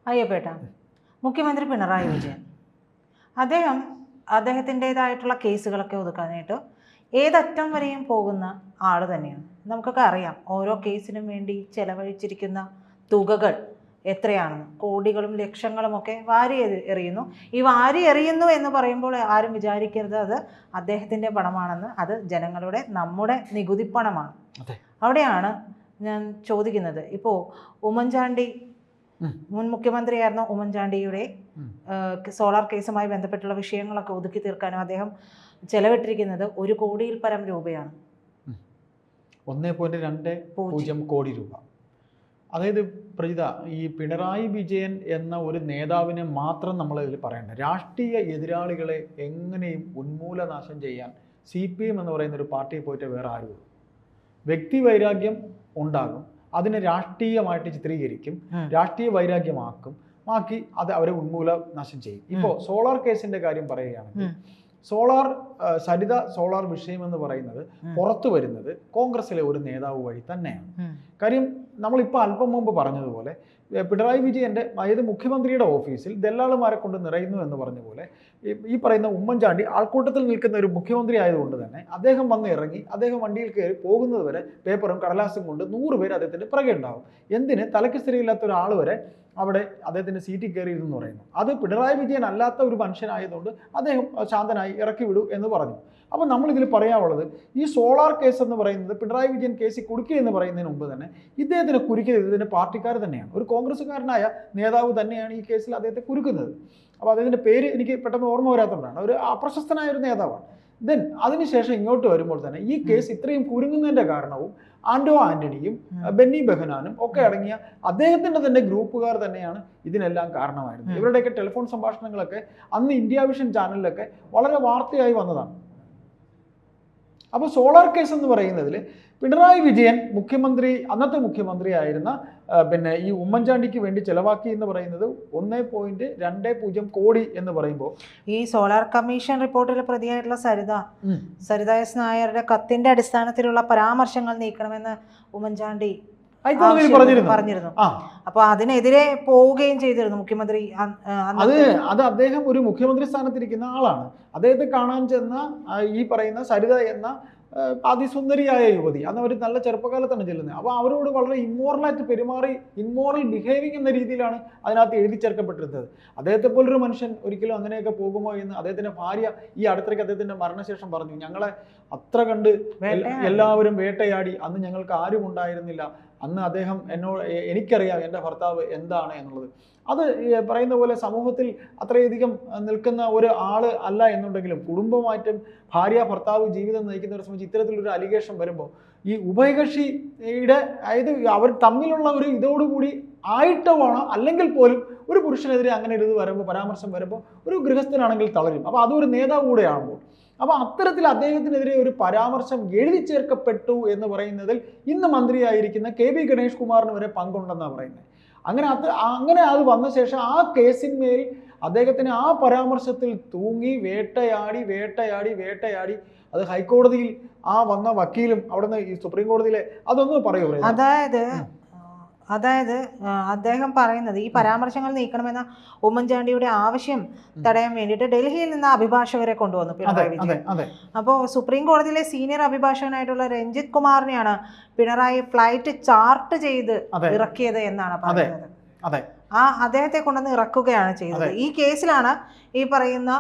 അയ്യപ്പേട്ട, മുഖ്യമന്ത്രി പിണറായി വിജയൻ അദ്ദേഹത്തിൻ്റെതായിട്ടുള്ള കേസുകളൊക്കെ ഒതുക്കാനായിട്ട് ഏതറ്റം വരെയും പോകുന്ന ആൾ തന്നെയാണ്. നമുക്കൊക്കെ അറിയാം ഓരോ കേസിനും വേണ്ടി ചെലവഴിച്ചിരിക്കുന്ന തുകകൾ എത്രയാണെന്ന്. കോടികളും ലക്ഷങ്ങളുമൊക്കെ വാരി എറിയുന്നു. ഈ വാരി എറിയുന്നു എന്ന് പറയുമ്പോൾ ആരും വിചാരിക്കരുത് അത് അദ്ദേഹത്തിൻ്റെ പണമാണെന്ന്. അത് ജനങ്ങളുടെ, നമ്മുടെ നികുതിപ്പണമാണ്. അവിടെയാണ് ഞാൻ ചോദിക്കുന്നത്. ഇപ്പോൾ ഉമ്മൻചാണ്ടി, മുൻ മുഖ്യമന്ത്രിയായിരുന്ന ഉമ്മൻചാണ്ടിയുടെ സോളാർ കേസുമായി ബന്ധപ്പെട്ടുള്ള വിഷയങ്ങളൊക്കെ ഒതുക്കി തീർക്കാനും അദ്ദേഹം ചെലവിട്ടിരിക്കുന്നത് 1 കോടിയിൽ പരം രൂപയാണ്. 1.20 കോടി രൂപ. അതായത് പ്രജിത, ഈ പിണറായി വിജയൻ എന്ന ഒരു നേതാവിനെ മാത്രം നമ്മൾ ഇതിൽ പറയണ്ട. രാഷ്ട്രീയ എതിരാളികളെ എങ്ങനെയും ഉന്മൂലനാശം ചെയ്യാൻ CPM എന്ന് പറയുന്ന ഒരു പാർട്ടിയിൽ പോയിട്ട് വേറെ ആരും. വ്യക്തി വൈരാഗ്യം ഉണ്ടാകും, അതിനെ രാഷ്ട്രീയമായിട്ട് ചിത്രീകരിക്കും, രാഷ്ട്രീയ വൈരാഗ്യമാക്കി അത് അവരെ ഉന്മൂലനാശം ചെയ്യും. ഇപ്പോൾ സോളാർ കേസിന്റെ കാര്യം പറയുകയാണെങ്കിൽ, സരിത സോളാർ വിഷയം എന്ന് പറയുന്നത് പുറത്തു വരുന്നത് കോൺഗ്രസിലെ ഒരു നേതാവ് വഴി തന്നെയാണ്. കാര്യം നമ്മളിപ്പോൾ അല്പം മുമ്പ് പറഞ്ഞതുപോലെ പിണറായി വിജയന്റെ, അതായത് മുഖ്യമന്ത്രിയുടെ ഓഫീസിൽ ദല്ലാളുമാരെ കൊണ്ട് നിറയുന്നു എന്ന് പറഞ്ഞ പോലെ ഈ പറയുന്ന ഉമ്മൻചാണ്ടി ആൾക്കൂട്ടത്തിൽ നിൽക്കുന്ന ഒരു മുഖ്യമന്ത്രി ആയതുകൊണ്ട് തന്നെ അദ്ദേഹം വന്ന് ഇറങ്ങി, അദ്ദേഹം വണ്ടിയിൽ കയറി പോകുന്നത് വരെ പേപ്പറും കടലാസും കൊണ്ട് 100 പേര് അദ്ദേഹത്തിന്റെ പിറകെ ഉണ്ടാവും. എന്തിന്? തലയ്ക്ക് സ്ഥിരയില്ലാത്ത ഒരാൾ വരെ അവിടെ അദ്ദേഹത്തിന്റെ സീറ്റിൽ കയറിയിരുന്നു എന്ന് പറയുന്നു. അത് പിണറായി വിജയൻ അല്ലാത്ത ഒരു മനുഷ്യനായതുകൊണ്ട് അദ്ദേഹം ശാന്തനായി ഇറക്കി വിടൂ എന്ന് പറഞ്ഞു. അപ്പോൾ നമ്മളിതിൽ പറയാനുള്ളത്, ഈ സോളാർ കേസ് എന്ന് പറയുന്നത് പിണറായി വിജയൻ കേസിൽ കുടുക്കി എന്ന് പറയുന്നതിന് മുമ്പ് തന്നെ ഇദ്ദേഹത്തിനെ കുരുക്കിയത് ഇതിന്റെ പാർട്ടിക്കാർ തന്നെയാണ്. ഒരു കോൺഗ്രസ്സുകാരനായ നേതാവ് തന്നെയാണ് ഈ കേസിൽ അദ്ദേഹത്തെ കുരുക്കുന്നത്. അപ്പോൾ അദ്ദേഹത്തിന്റെ പേര് എനിക്ക് പെട്ടെന്ന് ഓർമ്മ വരാത്തതുകൊണ്ടാണ്. ഒരു അപ്രശസ്തനായ ഒരു നേതാവാണ്. ദെൻ അതിനുശേഷം ഇങ്ങോട്ട് വരുമ്പോൾ തന്നെ ഈ കേസ് ഇത്രയും കുരുങ്ങുന്നതിന്റെ കാരണവും ആന്റോ ആന്റണിയും ബെന്നി ബെഹനാനും ഒക്കെ അടങ്ങിയ അദ്ദേഹത്തിന്റെ തന്നെ ഗ്രൂപ്പുകാർ തന്നെയാണ് ഇതിനെല്ലാം കാരണമായിരുന്നത്. ഇവരുടെയൊക്കെ ടെലിഫോൺ സംഭാഷണങ്ങളൊക്കെ അന്ന് ഇന്ത്യ വിഷൻ ചാനലിലൊക്കെ വളരെ വാർത്തയായി വന്നതാണ്. അപ്പോൾ സോളാർ കേസ് എന്ന് പറയുന്നതിൽ പിണറായി വിജയൻ അന്നത്തെ മുഖ്യമന്ത്രി ആയിരുന്ന ഈ ഉമ്മൻചാണ്ടിക്ക് വേണ്ടി ചെലവാക്കി എന്ന് പറയുന്നത് 1.20 കോടി എന്ന് പറയുമ്പോൾ, ഈ സോളാർ കമ്മീഷൻ റിപ്പോർട്ടിലെ പ്രതിയായിട്ടുള്ള സരിത എസ് നായരുടെ കത്തിന്റെ അടിസ്ഥാനത്തിലുള്ള പരാമർശങ്ങൾ നീക്കണമെന്ന് ഉമ്മൻചാണ്ടി പറഞ്ഞിരുന്നു. അപ്പൊ അതിനെതിരെ പോവുകയും ചെയ്തിരുന്നു മുഖ്യമന്ത്രി. അത് അദ്ദേഹം ഒരു മുഖ്യമന്ത്രി സ്ഥാനത്തിരിക്കുന്ന ആളാണ്. അദ്ദേഹത്തെ കാണാൻ ചെന്ന ഈ പറയുന്ന സരിത എന്ന അതിസുന്ദരിയായ യുവതി, അന്ന് അവർ നല്ല ചെറുപ്പകാലത്താണ് ചെല്ലുന്നത്. അപ്പോൾ അവരോട് വളരെ ഇമ്മോറലായിട്ട് പെരുമാറി, ഇമ്മോറൽ ബിഹേവിങ് എന്ന രീതിയിലാണ് അതിനകത്ത് എഴുതി ചേർക്കപ്പെട്ടിരുന്നത്. അദ്ദേഹത്തെ പോലൊരു മനുഷ്യൻ ഒരിക്കലും അങ്ങനെയൊക്കെ പോകുമോ എന്ന് അദ്ദേഹത്തിന്റെ ഭാര്യ ഈ അടുത്തിടയ്ക്ക് അദ്ദേഹത്തിന്റെ മരണശേഷം പറഞ്ഞു. ഞങ്ങളെ അത്ര കണ്ട് എല്ലാവരും വേട്ടയാടി, അന്ന് ഞങ്ങൾക്ക് ആരും ഉണ്ടായിരുന്നില്ല, അന്ന് അദ്ദേഹം എനിക്കറിയാം എൻ്റെ ഭർത്താവ് എന്താണ് എന്നുള്ളത്. അത് പറയുന്ന പോലെ സമൂഹത്തിൽ അത്രയധികം നിൽക്കുന്ന ഒരു ആള് അല്ല എന്നുണ്ടെങ്കിലും, കുടുംബമായിട്ടും ഭാര്യ ഭർത്താവ് ജീവിതം നയിക്കുന്നവരെ സംബന്ധിച്ച് ഇത്തരത്തിലൊരു അലിഗേഷൻ വരുമ്പോൾ ഈ ഉഭയകക്ഷിയുടെ, അതായത് അവർ തമ്മിലുള്ള ഒരു ഇതോടുകൂടി ആയിട്ടമാണ്, അല്ലെങ്കിൽ പോലും ഒരു പുരുഷനെതിരെ അങ്ങനെ ഒരു ഇത് വരുമ്പോൾ, പരാമർശം വരുമ്പോൾ ഒരു ഗൃഹസ്ഥനാണെങ്കിൽ തളരും. അപ്പോൾ അതൊരു നേതാവ് കൂടെ ആകുമ്പോൾ, അപ്പോൾ അത്തരത്തിൽ അദ്ദേഹത്തിനെതിരെ ഒരു പരാമർശം എഴുതി ചേർക്കപ്പെട്ടു എന്ന് പറയുന്നതിൽ ഇന്ന് മന്ത്രിയായിരിക്കുന്ന KB ഗണേഷ് കുമാറിന് വരെ പങ്കുണ്ടെന്നാണ് പറയുന്നത്. അങ്ങനെ അത് വന്ന ശേഷം ആ കേസിന്മേൽ അദ്ദേഹത്തിന് ആ പരാമർശത്തിൽ തൂങ്ങി വേട്ടയാടി അത് ഹൈക്കോടതിയിൽ ആ വന്ന വക്കീലും അവിടുന്ന് ഈ സുപ്രീം കോടതിയിലെ അതൊന്നും പറയൂ. അതായത് അദ്ദേഹം പറയുന്നത് ഈ പരാമർശങ്ങൾ നീക്കണമെന്ന ഉമ്മൻചാണ്ടിയുടെ ആവശ്യം തടയാൻ വേണ്ടിയിട്ട് ഡൽഹിയിൽ നിന്ന് അഭിഭാഷകരെ കൊണ്ടുവന്നു പിണറായി വിജയൻ. അപ്പോൾ സുപ്രീം കോടതിയിലെ സീനിയർ അഭിഭാഷകനായിട്ടുള്ള രഞ്ജിത്ത് കുമാറിനെയാണ് പിണറായി ഫ്ലൈറ്റ് ചാർട്ട് ചെയ്ത് ഇറക്കിയത് എന്നാണ് പറയുന്നത്. അദ്ദേഹത്തെ കൊണ്ടുവന്ന് ഇറക്കുകയാണ് ചെയ്തത്. ഈ കേസിലാണ് ഈ പറയുന്ന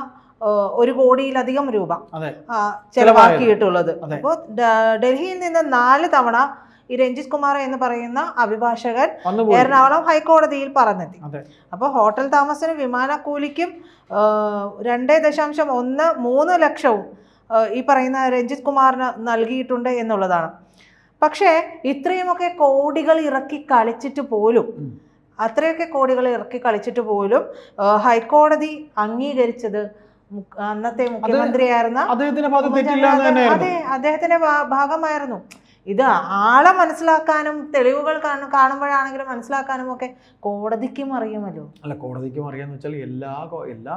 1 കോടിയിലധികം രൂപ ചെലവാക്കിയിട്ടുള്ളത്. അപ്പോൾ ഡൽഹിയിൽ നിന്ന് 4 തവണ ഈ രഞ്ജിത്ത് കുമാർ എന്ന് പറയുന്ന അഭിഭാഷകൻ എറണാകുളം ഹൈക്കോടതിയിൽ പറഞ്ഞെത്തി. അപ്പോൾ ഹോട്ടൽ താമസത്തിനും വിമാനക്കൂലിക്കും 2.13 ലക്ഷവും ഈ പറയുന്ന രഞ്ജിത്ത് കുമാറിന് നൽകിയിട്ടുണ്ട് എന്നുള്ളതാണ്. പക്ഷേ ഇത്രയുമൊക്കെ കോടികൾ ഇറക്കി കളിച്ചിട്ട് പോലും ഹൈക്കോടതി അംഗീകരിച്ചത് അന്നത്തെ മുഖ്യമന്ത്രിയായിരുന്ന അദ്ദേഹത്തിന്റെ ഭാഗമായിരുന്നു. ഇത് ആളെ മനസ്സിലാക്കാനും തെളിവുകൾ കാണുമ്പോഴാണെങ്കിലും മനസ്സിലാക്കാനും ഒക്കെ കോടതിക്കും അറിയുമല്ലോ. അല്ല, കോടതിക്കും അറിയാന്ന് വെച്ചാൽ എല്ലാ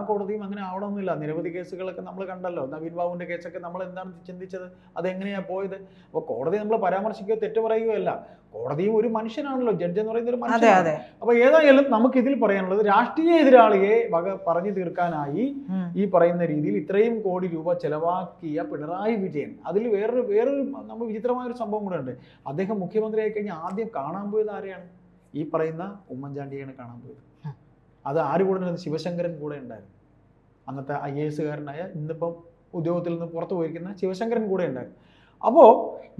കോടതിയും അങ്ങനെ ആവണമെന്നില്ല. നിരവധി കേസുകളൊക്കെ നമ്മൾ കണ്ടല്ലോ. നവീൻ ബാബുവിന്റെ കേസൊക്കെ നമ്മൾ എന്താണ് ചിന്തിച്ചത്, അതെങ്ങനെയാ പോയത്? അപ്പോൾ കോടതി നമ്മൾ പരാമർശിക്കുകയോ തെറ്റ് പറയുകയോ അല്ല. കോടതിയും ഒരു മനുഷ്യനാണല്ലോ, ജഡ്ജ് എന്ന് പറയുന്ന ഒരു മനുഷ്യനാണ്. അപ്പൊ ഏതായാലും നമുക്ക് ഇതിൽ പറയാനുള്ളത്, രാഷ്ട്രീയ എതിരാളിയെ പറഞ്ഞു തീർക്കാനായി ഈ പറയുന്ന രീതിയിൽ ഇത്രയും കോടി രൂപ ചെലവാക്കിയ പിണറായി വിജയൻ, അതിൽ വേറൊരു നമ്മൾ വിചിത്രമായ ഒരു സംഭവം കൂടെ ഉണ്ട്. അദ്ദേഹം മുഖ്യമന്ത്രിയായി കഴിഞ്ഞാൽ ആദ്യം കാണാൻ പോയത് ആരെയാണ്? ഈ പറയുന്ന ഉമ്മൻചാണ്ടിയാണ് കാണാൻ പോയത്. അത് ആര് കൂടെ ഉണ്ടായിരുന്നു? ശിവശങ്കരൻ കൂടെ ഉണ്ടായിരുന്നു. അന്നത്തെ IAS കാരനായ, ഇന്നിപ്പം ഉദ്യോഗത്തിൽ നിന്ന് പുറത്തു പോയിരിക്കുന്ന ശിവശങ്കരൻ കൂടെ ഉണ്ടായിരുന്നു. അപ്പോൾ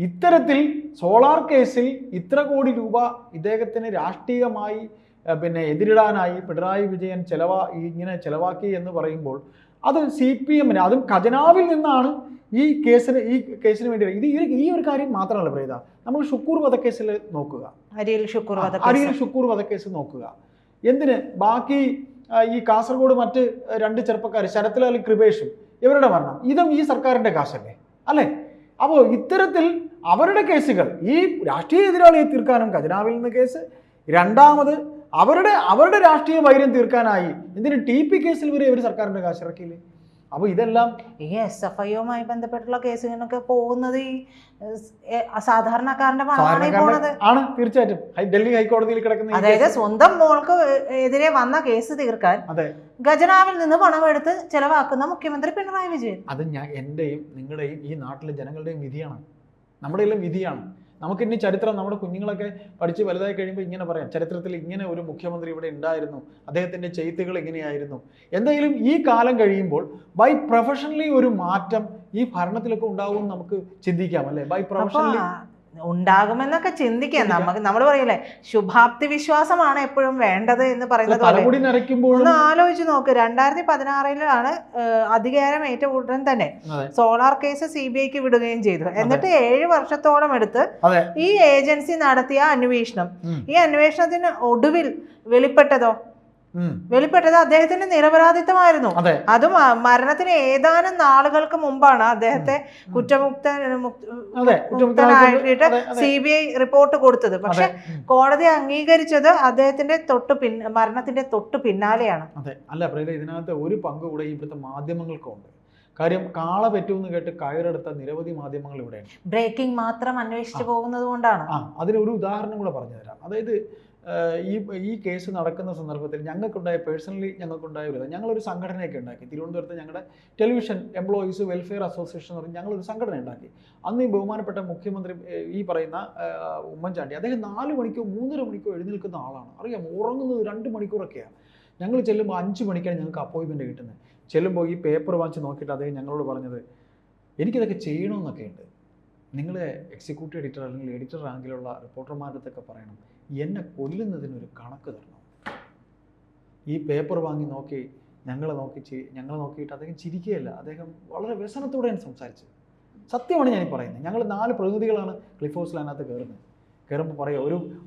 ഇത്തരത്തിൽ സോളാർ കേസിൽ ഇത്ര കോടി രൂപ ഇദ്ദേഹത്തിന് രാഷ്ട്രീയമായി എതിരിടാനായി പിണറായി വിജയൻ ഇങ്ങനെ ചെലവാക്കി എന്ന് പറയുമ്പോൾ അത് CPM, അതും ഖജനാവിൽ നിന്നാണ് ഈ കേസിന് വേണ്ടി. ഈ ഒരു കാര്യം മാത്രമല്ല പ്രീത, നമ്മൾ ഷുക്കൂർ വധക്കേസിൽ നോക്കുക, അരിയിൽ ഷുക്കൂർ വധക്കേസ് നോക്കുക. എന്തിന് ബാക്കി ഈ കാസർഗോഡ് മറ്റ് 2 ചെറുപ്പക്കാർ ശരത്ലാലും കൃപേഷും ഇവരുടെ മരണം ഇതും ഈ സർക്കാരിന്റെ കാശല്ലേ, അല്ലേ? അപ്പോൾ ഇത്തരത്തിൽ അവരുടെ കേസുകൾ, ഈ രാഷ്ട്രീയ എതിരാളിയെ തീർക്കാനും ഖജനാവിൽ നിന്ന് കേസ്, രണ്ടാമത് അവരുടെ രാഷ്ട്രീയ വൈര്യം തീർക്കാനായി എന്തിന് TP കേസിൽ വരെ ഇവർ സർക്കാരിന്റെ കാശ് ഇറക്കിയില്ലേ? അപ്പോൾ ഇതെല്ലാം ഈ SFIയുമായി ബന്ധപ്പെട്ടുള്ള കേസുകളൊക്കെ പോകുന്നത് ഈ സാധാരണക്കാരന്റെ പണമാണ് ആണ്. തീർച്ചയായിട്ടും ഡൽഹി ഹൈക്കോടതിയിൽ കിടക്കുന്ന, അതായത് സ്വന്തം മോൾക്ക് എതിരെ വന്ന കേസ് തീർക്കാൻ ഖജനാവിൽ നിന്ന് പണമെടുത്ത് ചെലവാക്കുന്ന മുഖ്യമന്ത്രി പിണറായി വിജയൻ. അത് എന്റെയും നിങ്ങളുടെയും ഈ നാട്ടിലെ ജനങ്ങളുടെയും വിധിയാണ്, നമ്മുടെ എല്ലാം വിധിയാണ്. നമുക്കിനി ചരിത്രം, നമ്മുടെ കുഞ്ഞുങ്ങളൊക്കെ പഠിച്ച് വലുതായി കഴിയുമ്പോൾ ഇങ്ങനെ പറയാം, ചരിത്രത്തിൽ ഇങ്ങനെ ഒരു മുഖ്യമന്ത്രി ഇവിടെ ഉണ്ടായിരുന്നു, അദ്ദേഹത്തിൻ്റെ ചെയ്ത്തുകൾ ഇങ്ങനെയായിരുന്നു. എന്തായാലും ഈ കാലം കഴിയുമ്പോൾ ബൈ പ്രൊഫഷണലി ഒരു മാറ്റം ഈ ഭരണത്തിലൊക്കെ ഉണ്ടാകുമെന്ന് നമുക്ക് ചിന്തിക്കാം, അല്ലേ? ബൈ പ്രൊഫഷണലി ഉണ്ടാകുമെന്നൊക്കെ ചിന്തിക്കാം. നമ്മൾ പറയില്ലേ, ശുഭാപ്തി വിശ്വാസമാണ് എപ്പോഴും വേണ്ടത് എന്ന് പറയുന്നത് പോലെ. ഒന്ന് ആലോചിച്ച് നോക്ക്, 2016 അധികാരം ഏറ്റ ഉടൻ തന്നെ സോളാർ കേസ് CBIക്ക് വിടുകയും ചെയ്തു. എന്നിട്ട് 7 വർഷത്തോളം എടുത്ത് ഈ ഏജൻസി നടത്തിയ അന്വേഷണം, ഈ അന്വേഷണത്തിന് ഒടുവിൽ വെളിപ്പെട്ടത് അദ്ദേഹത്തിന്റെ നിരപരാധിത്വമായിരുന്നു. അതും മരണത്തിന് ഏതാനും നാളുകൾക്ക് മുമ്പാണ് അദ്ദേഹത്തെ കുറ്റമുക്തനായിട്ട് CBI റിപ്പോർട്ട് കൊടുത്തത്. പക്ഷെ കോടതി അംഗീകരിച്ചത് അദ്ദേഹത്തിന്റെ മരണത്തിന്റെ തൊട്ട് പിന്നാലെയാണ്. അതെ, അല്ല പ്രീത, ഇതിനകത്ത് ഒരു പങ്ക് കൂടെ ഇവിടുത്തെ മാധ്യമങ്ങൾക്കുണ്ട്. കാര്യം, കാള പറ്റുമെന്ന് കേട്ട് കയറെടുത്ത നിരവധി മാധ്യമങ്ങൾ ഇവിടെയാണ്. ബ്രേക്കിംഗ് മാത്രം അന്വേഷിച്ചു പോകുന്നത് കൊണ്ടാണ്. അതിനൊരു ഉദാഹരണം കൂടെ പറഞ്ഞു തരാം. അതായത് ഈ കേസ് നടക്കുന്ന സന്ദർഭത്തിൽ പേഴ്സണലി ഞങ്ങൾക്കുണ്ടായ ഞങ്ങളൊരു സംഘടനയൊക്കെ ഉണ്ടാക്കി. തിരുവനന്തപുരത്ത് ഞങ്ങളുടെ ടെലിവിഷൻ എംപ്ലോയീസ് വെൽഫെയർ അസോസിയേഷൻ എന്ന് പറഞ്ഞ് ഞങ്ങളൊരു സംഘടന ഉണ്ടാക്കി. അന്ന് ഈ ബഹുമാനപ്പെട്ട മുഖ്യമന്ത്രി ഈ പറയുന്ന ഉമ്മൻചാണ്ടി, അദ്ദേഹം 4 മണിക്കോ 3.5 മണിക്കോ എഴുന്നേൽക്കുന്ന ആളാണ്. അറിയാം, ഉറങ്ങുന്നത് 2 മണിക്കൂറൊക്കെയാണ്. ഞങ്ങൾ ചെല്ലുമ്പോൾ 5 മണിക്കാണ് ഞങ്ങൾക്ക് അപ്പോയിൻമെൻറ്റ് കിട്ടുന്നത്. ചെല്ലുമ്പോൾ ഈ പേപ്പർ വാങ്ങിച്ച് നോക്കിയിട്ട് അദ്ദേഹം ഞങ്ങളോട് പറഞ്ഞത്, എനിക്കിതൊക്കെ ചെയ്യണമെന്നൊക്കെ ഉണ്ട്, നിങ്ങൾ എക്സിക്യൂട്ടീവ് എഡിറ്റർ അല്ലെങ്കിൽ എഡിറ്റർ റാങ്കിലുള്ള റിപ്പോർട്ടർമാരുടെ അടുത്തൊക്കെ പറയണം, എന്നെ കൊല്ലുന്നതിനൊരു കണക്ക് തരണം. ഈ പേപ്പർ വാങ്ങി നോക്കി ഞങ്ങളെ നോക്കിയിട്ട് അദ്ദേഹം ചിരിക്കുകയല്ല, അദ്ദേഹം വളരെ വ്യസനത്തോടെയാണ് സംസാരിച്ചത്. സത്യമാണ് ഞാൻ പറയുന്നത്. ഞങ്ങൾ 4 പ്രതിനിധികളാണ് ക്ലിഫ് ഹൗസിൽ അതിനകത്ത് കയറുമ്പോൾ പറയുക,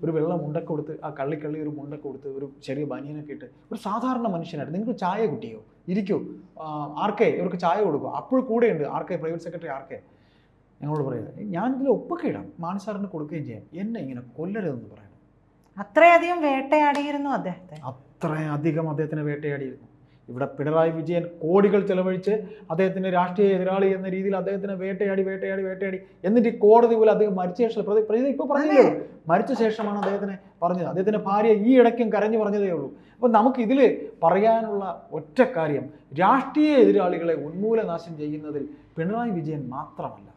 ഒരു വെള്ളം മുണ്ടൊക്കെ കൊടുത്ത്, ആ കള്ളി ഒരു മുണ്ടൊക്കെ കൊടുത്ത്, ഒരു ചെറിയ ബനിയനൊക്കെ ഇട്ട്, ഒരു സാധാരണ മനുഷ്യനായിട്ട് നിങ്ങൾക്ക് ചായ കിട്ടിയോ, ഇരിക്കൂ, ആർക്കെ ഇവർക്ക് ചായ കൊടുക്കുക, അപ്പോൾ കൂടെയുണ്ട് ആർക്കെ, പ്രൈവറ്റ് സെക്രട്ടറി ആർക്കെ, ഞങ്ങളോട് പറയുക, ഞാനിതിൽ ഒപ്പൊക്കെ ഇടാം, മാനസാറിന് കൊടുക്കുകയും ചെയ്യാം, എന്നെ ഇങ്ങനെ കൊല്ലരുതെന്ന് പറയണം. അത്രയധികം വേട്ടയാടിയിരുന്നു അദ്ദേഹത്തിനെ വേട്ടയാടിയിരുന്നു. ഇവിടെ പിണറായി വിജയൻ കോടികൾ ചെലവഴിച്ച് അദ്ദേഹത്തിന്റെ രാഷ്ട്രീയ എതിരാളി എന്ന രീതിയിൽ അദ്ദേഹത്തിനെ വേട്ടയാടി എന്നിട്ട് കോടതി പോലും അദ്ദേഹം മരിച്ച ശേഷം ഇപ്പൊ പറഞ്ഞില്ലേ, മരിച്ച ശേഷമാണ് അദ്ദേഹത്തിനെ പറഞ്ഞത്. അദ്ദേഹത്തിന്റെ ഭാര്യ ഈ ഇടയ്ക്കും കരഞ്ഞു പറഞ്ഞതേ ഉള്ളൂ. അപ്പൊ നമുക്ക് ഇതിൽ പറയാനുള്ള ഒറ്റ കാര്യം, രാഷ്ട്രീയ എതിരാളികളെ ഉന്മൂലനാശം ചെയ്യുന്നതിൽ പിണറായി വിജയൻ മാത്രമല്ല,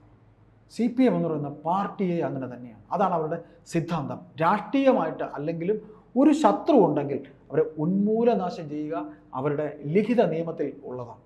CPM എന്ന് പറയുന്ന പാർട്ടിയെ അങ്ങനെ തന്നെയാണ്. അതാണ് അവരുടെ സിദ്ധാന്തം. രാഷ്ട്രീയമായിട്ട് അല്ലെങ്കിലും ഒരു ശത്രു ഉണ്ടെങ്കിൽ അവരെ ഉന്മൂലനാശം ചെയ്യുക അവരുടെ ലിഖിത നിയമത്തിൽ ഉള്ളതാണ്.